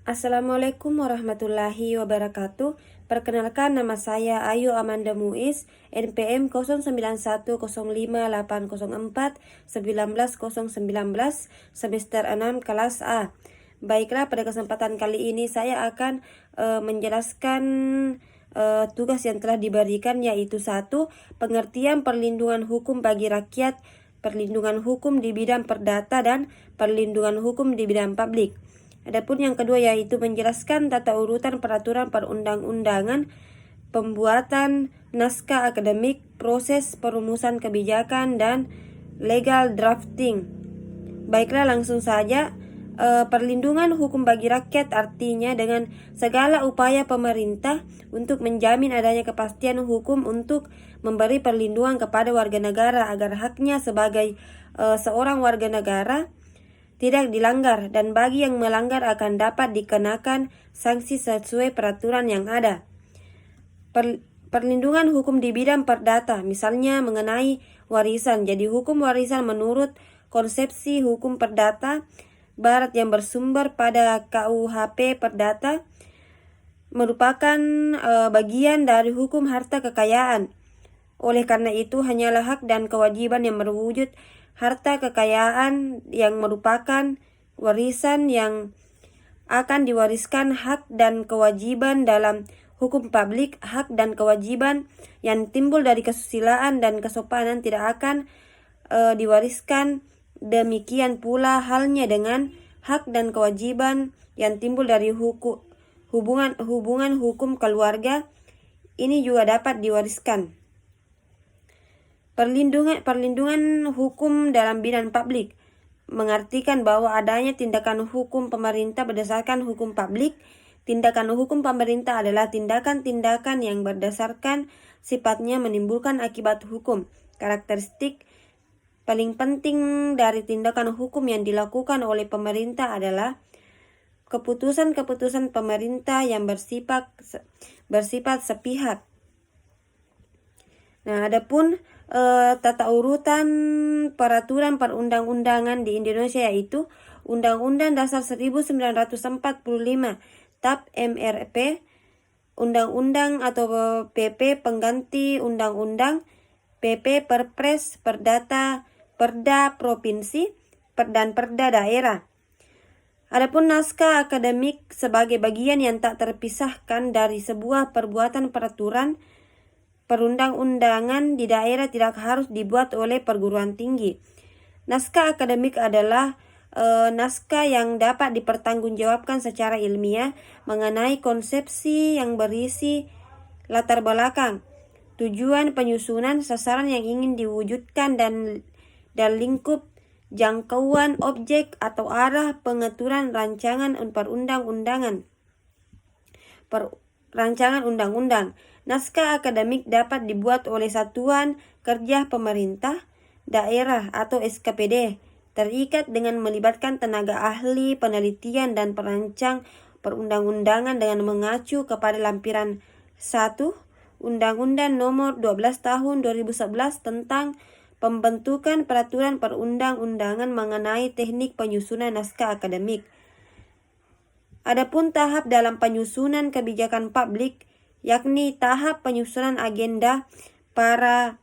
Assalamualaikum warahmatullahi wabarakatuh. Perkenalkan, nama saya Ayu Amanda Muiz, NPM 09115004-19019, semester 6 kelas A. Baiklah, pada kesempatan kali ini saya akan menjelaskan tugas yang telah diberikan, yaitu 1. Pengertian perlindungan hukum bagi rakyat, perlindungan hukum di bidang perdata, dan perlindungan hukum di bidang publik. Adapun yang kedua yaitu menjelaskan tata urutan peraturan perundang-undangan, pembuatan naskah akademik, proses perumusan kebijakan, dan legal drafting. Baiklah, langsung saja. Perlindungan hukum bagi rakyat artinya dengan segala upaya pemerintah untuk menjamin adanya kepastian hukum untuk memberi perlindungan kepada warga negara agar haknya sebagai seorang warga negara tidak dilanggar, dan bagi yang melanggar akan dapat dikenakan sanksi sesuai peraturan yang ada. Perlindungan hukum di bidang perdata, misalnya mengenai warisan. Jadi hukum warisan menurut konsepsi hukum perdata barat yang bersumber pada KUHP Perdata merupakan bagian dari hukum harta kekayaan. Oleh karena itu, hanyalah hak dan kewajiban yang berwujud harta kekayaan yang merupakan warisan yang akan diwariskan. Hak dan kewajiban dalam hukum publik, hak dan kewajiban yang timbul dari kesusilaan dan kesopanan tidak akan diwariskan. Demikian pula halnya dengan hak dan kewajiban yang timbul dari hubungan hukum keluarga, ini juga dapat diwariskan. Perlindungan hukum dalam bidang publik mengartikan bahwa adanya tindakan hukum pemerintah berdasarkan hukum publik. Tindakan hukum pemerintah adalah tindakan-tindakan yang berdasarkan sifatnya menimbulkan akibat hukum. Karakteristik paling penting dari tindakan hukum yang dilakukan oleh pemerintah adalah keputusan-keputusan pemerintah yang bersifat sepihak. Nah, adapun tata urutan peraturan perundang-undangan di Indonesia yaitu Undang-Undang Dasar 1945 TAP MRP, Undang-Undang atau PP pengganti Undang-Undang, PP Perpres, Perdata, Perda Provinsi, dan Perda Daerah. Adapun naskah akademik sebagai bagian yang tak terpisahkan dari sebuah perbuatan peraturan perundang-undangan di daerah tidak harus dibuat oleh perguruan tinggi. Naskah akademik adalah naskah yang dapat dipertanggungjawabkan secara ilmiah mengenai konsepsi yang berisi latar belakang, tujuan penyusunan, sasaran yang ingin diwujudkan, dan lingkup jangkauan objek atau arah pengaturan rancangan perundang-undangan. Rancangan undang-undang. Naskah akademik dapat dibuat oleh satuan kerja pemerintah daerah atau SKPD, terikat dengan melibatkan tenaga ahli penelitian dan perancang perundang-undangan dengan mengacu kepada lampiran 1 Undang-Undang Nomor 12 Tahun 2011 tentang pembentukan peraturan perundang-undangan mengenai teknik penyusunan naskah akademik. Adapun tahap dalam penyusunan kebijakan publik, yakni tahap penyusunan agenda para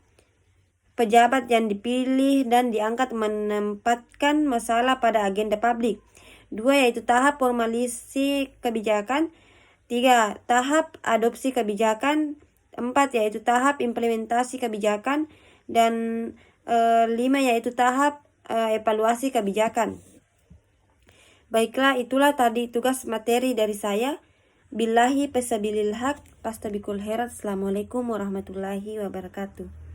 pejabat yang dipilih dan diangkat menempatkan masalah pada agenda publik. 2 yaitu tahap formalisasi kebijakan. 3 tahap adopsi kebijakan. 4 yaitu tahap implementasi kebijakan. Dan 5 yaitu tahap evaluasi kebijakan. Baiklah, itulah tadi tugas materi dari saya. Billahi fisabilil haq, fastabikul khairat. Assalamualaikum warahmatullahi wabarakatuh.